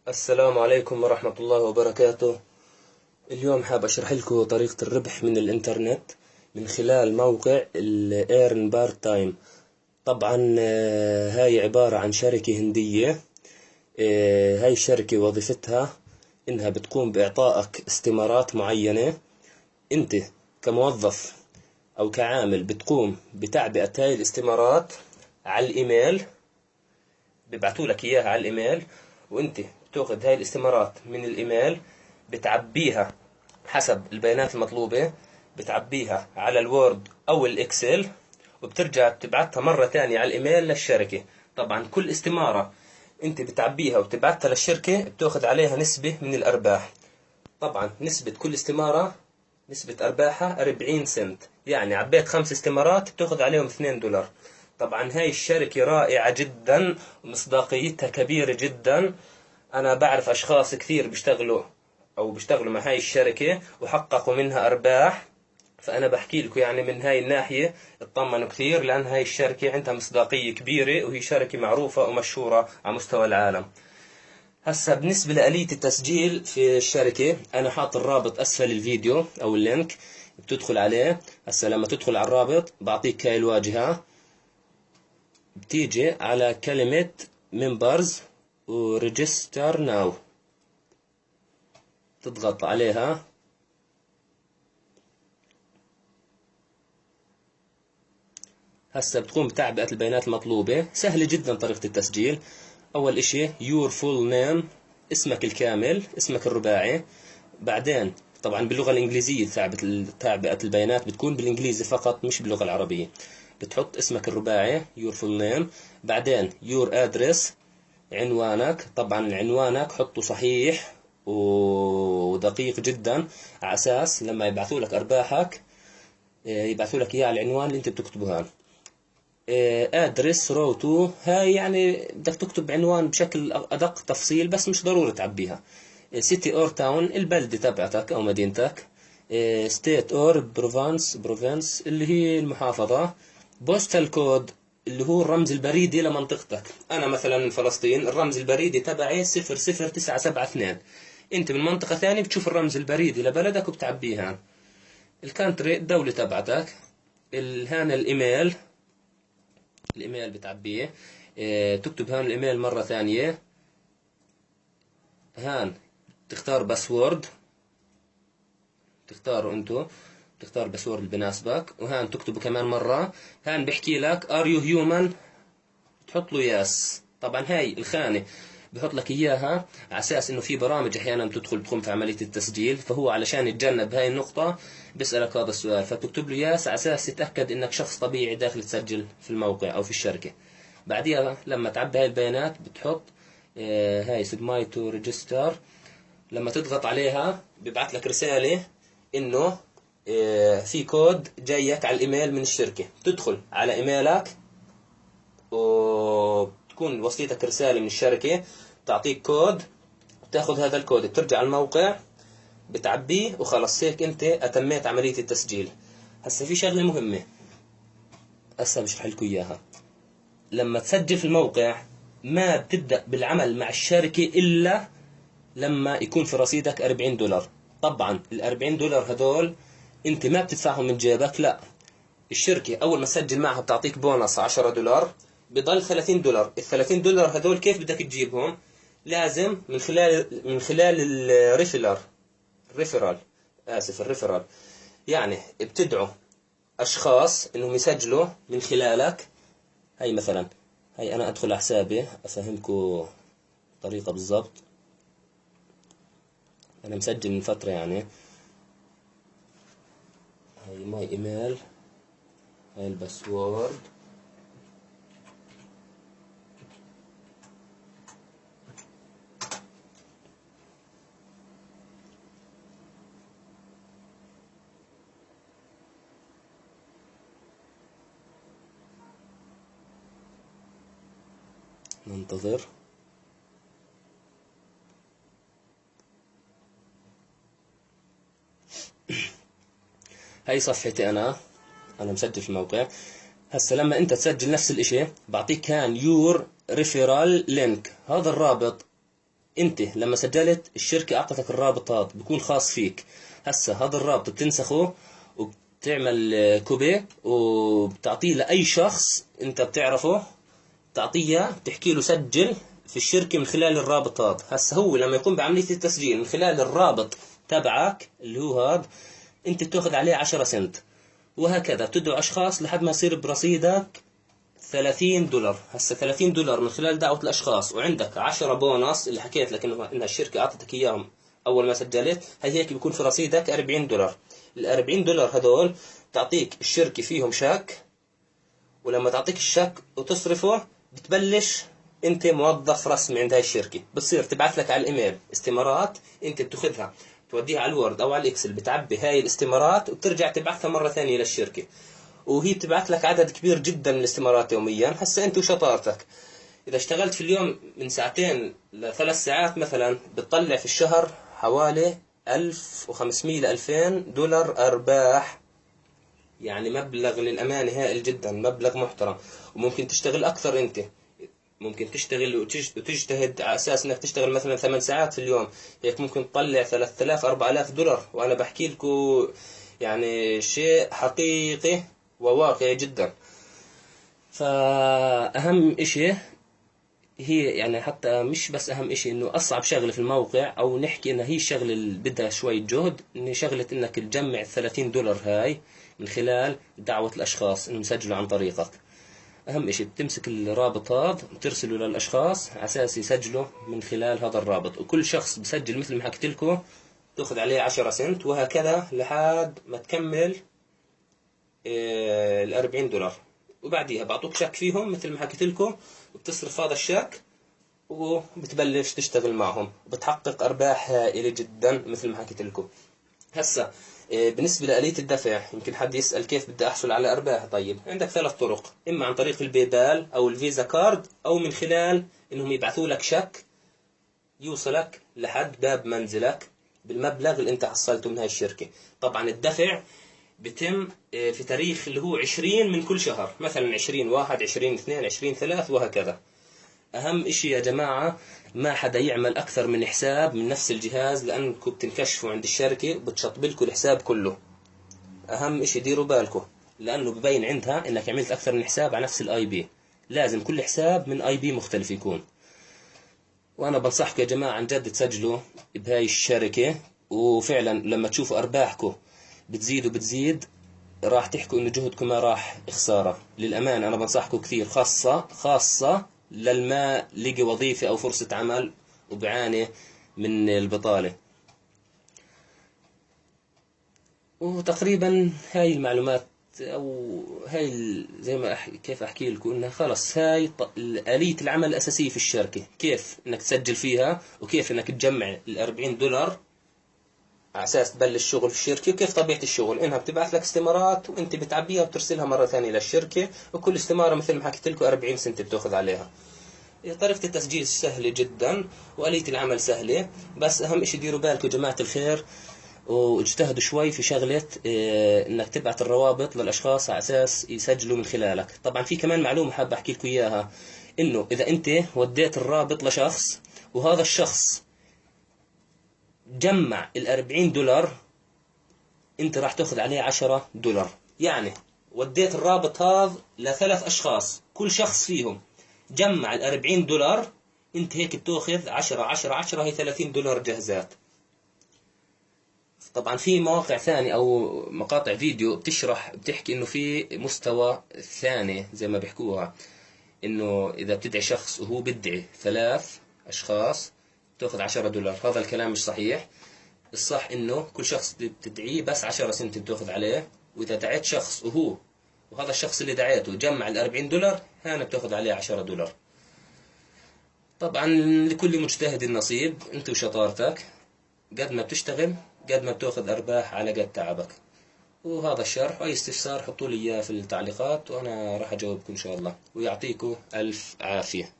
السلام عليكم ورحمة الله وبركاته. اليوم حاب أشرح لكم طريقة الربح من الإنترنت من خلال موقع الإيرن بارت تايم. طبعا هاي عبارة عن شركة هندية. هاي الشركة وظيفتها إنها بتقوم بإعطائك استمارات معينة. أنت كموظف أو كعامل بتقوم بتعبئة هاي الاستمارات على الإيميل، بيبعتوا لك إياها على الإيميل، وأنت بتاخذ هاي الاستمارات من الإيميل، بتعبيها حسب البيانات المطلوبة، بتعبيها على الوورد أو الإكسل، وبترجع بتبعتها مرة ثانية على الإيميل للشركة. طبعا كل استمارة أنت بتعبيها وبتبعتها للشركة بتاخذ عليها نسبة من الأرباح. طبعا نسبة كل استمارة، نسبة أرباحها 40 سنت، يعني عبيت 5 استمارات بتاخذ عليهم $2. طبعا هاي الشركة رائعة جدا ومصداقيتها كبيرة جدا. أنا بعرف أشخاص كثير بيشتغلوا مع هاي الشركة وحققوا منها أرباح، فأنا بحكي لكم يعني من هاي الناحية اطمنوا كثير، لأن هاي الشركة عندها مصداقية كبيرة وهي شركة معروفة ومشهورة على مستوى العالم. هسا بالنسبة لآلية التسجيل في الشركة، أنا حاط الرابط أسفل الفيديو أو اللينك بتدخل عليه. هسا لما تدخل على الرابط بعطيك هاي الواجهة، بتيجي على كلمة members و register now، تضغط عليها. هسا بتقوم بتعبئة البيانات المطلوبة. سهلة جدا طريقة التسجيل. أول إشي your full name، اسمك الكامل، اسمك الرباعي. بعدين طبعا باللغة الإنجليزية تعبئة البيانات بتكون بالإنجليزي فقط مش باللغة العربية. بتحط اسمك الرباعي your full name. بعدين your address، عنوانك. طبعا عنوانك حطه صحيح ودقيق جدا، على أساس لما يبعثوا لك أرباحك يبعثوا لك إياه على العنوان اللي أنت بتكتبه هان. ادرس رو تو، هاي يعني بدك تكتب عنوان بشكل ادق تفصيل، بس مش ضروري تعبيها. سيتي اور تاون، البلدة تبعتك او مدينتك. ستيت اور بروفنس اللي هي المحافظة. بوستال كود اللي هو الرمز البريدي لمنطقتك. انا مثلا من فلسطين، الرمز البريدي تبعي 00972. انت من منطقة ثانية بتشوف الرمز البريدي لبلدك وبتعبيها. الكانتري الدولة تبعتك. هان الايميل بتعبيه. تكتب هان الايميل مرة ثانية. هان تختار باسورد، تختاروا انتو، تختار باسورد اللي بناسبك، وهان تكتبه كمان مرة. هان بيحكي لك ار يو هيومن، تحط له يس. طبعا هاي الخانة بحط لك اياها على اساس انه في برامج احيانا بتدخل تقوم في عملية التسجيل، فهو علشان يتجنب هاي النقطة بيسألك هذا السؤال، فبتكتب له يس على اساس يتأكد انك شخص طبيعي داخل تسجل في الموقع او في الشركة. بعديها لما تعبي هاي البيانات بتحط هاي سبماي تو ريجستر. لما تضغط عليها بيبعث لك رسالة انه في كود جايك على الايميل من الشركة. تدخل على ايميلك وتكون وصلتك رسالة من الشركة تعطيك كود، بتاخذ هذا الكود بترجع على الموقع بتعبيه وخلص. هيك انت اتميت عملية التسجيل. هسا في شغلة مهمة هسا بشرح لكم اياها. لما تسجل في الموقع ما بتبدأ بالعمل مع الشركة إلا لما يكون في رصيدك $40. طبعا $40 هدول انت ما بتدفعهم من جيبك، لا، الشركة أول ما تسجل معها بتعطيك بونص $10، بضل $30. $30 هدول كيف بدك تجيبهم؟ لازم من خلال الريفرال. يعني بتدعو أشخاص إنهم يسجلوا من خلالك. هاي مثلا، هاي أنا أدخل على حسابي أفهمكم طريقة بالضبط. أنا مسجل من فترة يعني. هاي ماي إيميل، هاي الباسورد. ننتظر. هاي صفحتي أنا مسجل في الموقع. هسا لما أنت تسجل نفس الإشي بعطيك كان يور ريفيرال لينك، هذا الرابط انت لما سجلت الشركة اعطتك الرابط هذا بيكون خاص فيك. هسا هذا الرابط بتنسخه وبتعمل كوبي وبتعطيه لأي شخص انت بتعرفه، تعطيه بتحكي له سجل في الشركة من خلال الرابط هذا. هسا هو لما يقوم بعملية التسجيل من خلال الرابط تبعك اللي هو هذا، انت بتاخذ عليه 10 سنت، وهكذا بتدعو اشخاص لحد ما يصير برصيدك $30. هسا $30 من خلال دعوة الاشخاص، وعندك 10 بونص اللي حكيت لك انها الشركة اعطتك اياهم اول ما سجلت. هي هيك بيكون في رصيدك $40. $40 هذول تعطيك الشركة فيهم شك، ولما تعطيك الشك وتصرفه بتبلش انت موظف رسمي عند هاي الشركة. بتصير تبعث لك على الايميل استمارات، انت بتاخذها توديها على الوورد او على الاكسل، بتعبي هاي الاستمارات وبترجع تبعثها مرة ثانية للشركة، وهي بتبعث لك عدد كبير جدا من الاستمارات يوميا. هسا انت وشطارتك اذا اشتغلت في اليوم من 2 ل3 ساعات مثلا، بتطلع في الشهر حوالي 1500 ل $2000 ارباح. يعني مبلغ للأمانة هائل جدا، مبلغ محترم. وممكن تشتغل أكثر أنت، ممكن تشتغل وتجتهد على أساس أنك تشتغل مثلا 8 ساعات في اليوم، هيك ممكن تطلع 3000 $4000. وأنا بحكي لكم يعني شيء حقيقي وواقعي جدا. فأهم إشي هي يعني حتى مش بس أهم إشي إنه أصعب شغلة في الموقع، أو نحكي إنها هي الشغلة اللي بدها شوية جهد، إن شغلة إنك تجمع $30 هاي من خلال دعوة الأشخاص إنهم يسجلوا عن طريقك. أهم إشي بتمسك الرابط هذا وترسله للأشخاص على أساس يسجلوا من خلال هذا الرابط، وكل شخص بسجل مثل ما حكيت لكم تأخذ عليه 10 سنت، وهكذا لحد ما تكمل $40. وبعديها بعطوك شك فيهم مثل ما حكيت لكم، وبتصرف هذا الشك وبتبلش تشتغل معهم، وبتحقق أرباح هائلة جدا مثل ما حكيت لكم. هسا بالنسبة لآلية الدفع، يمكن حد يسأل كيف بدي أحصل على أرباح. طيب عندك 3 طرق، إما عن طريق البيبال أو الفيزا كارد، أو من خلال إنهم يبعثوا لك شك يوصلك لحد باب منزلك بالمبلغ اللي أنت حصلته من هاي الشركة. طبعا الدفع بتم في تاريخ اللي هو 20 من كل شهر، مثلا 20/1 20/2 20/3 وهكذا. أهم إشي يا جماعة ما حدا يعمل أكثر من حساب من نفس الجهاز، لأنكم بتنكشفوا عند الشركة وبتشطبلكوا الحساب كله. أهم إشي ديروا بالكم، لأنه ببين عندها إنك عملت أكثر من حساب على نفس الآي بي. لازم كل حساب من آي بي مختلف يكون. وأنا بنصحكم يا جماعة عن جد تسجلوا بهاي الشركة، وفعلا لما تشوفوا أرباحكم بتزيد وبتزيد راح تحكوا إنه جهدكم ما راح خسارة. للأمان أنا بنصحكم كثير، خاصة للما لقي وظيفة أو فرصة عمل وبعاني من البطالة. وتقريبا هاي المعلومات، أو هاي زي ما كيف أحكي لكم إنها خلص هاي آلية العمل الأساسية في الشركة، كيف إنك تسجل فيها، وكيف إنك تجمع $40 على أساس تبلش شغل في الشركة. وكيف طبيعة الشغل إنها بتبعث لك استمارات وأنت بتعبيها وبترسلها مرة ثانية للشركة، وكل استمارة مثل ما حكيت لكم 40 سنت بتاخذ عليها. طريقة التسجيل سهلة جدا وآلية العمل سهلة، بس أهم إشي ديروا بالكم يا جماعة الخير واجتهدوا شوي في شغلة إنك تبعت الروابط للأشخاص على أساس يسجلوا من خلالك. طبعا في كمان معلومة حاب أحكي لكم إياها، إنه إذا أنت وديت الرابط لشخص وهذا الشخص جمع $40، أنت راح تأخذ عليه $10. يعني وديت الرابط هذا ل3 أشخاص، كل شخص فيهم جمع $40، انت هيك بتاخذ 10 هي $30 جاهزات. طبعا في مواقع ثانية او مقاطع فيديو بتحكي انه في مستوى ثاني زي ما بيحكوها، انه اذا بتدعي شخص وهو بدعي 3 اشخاص بتاخذ $10. هذا الكلام مش صحيح. الصح انه كل شخص بتدعيه بس 10 سنت بتاخذ عليه، واذا دعيت شخص وهذا الشخص اللي دعيته جمع $40، هنا بتاخذ عليه $10. طبعا لكل مجتهد نصيب، انت وشطارتك، قد ما بتشتغل قد ما بتاخذ ارباح على قد تعبك. وهذا الشرح، اي استفسار حطوا لي اياه في التعليقات وانا راح اجاوبكم ان شاء الله، ويعطيكم الف عافية.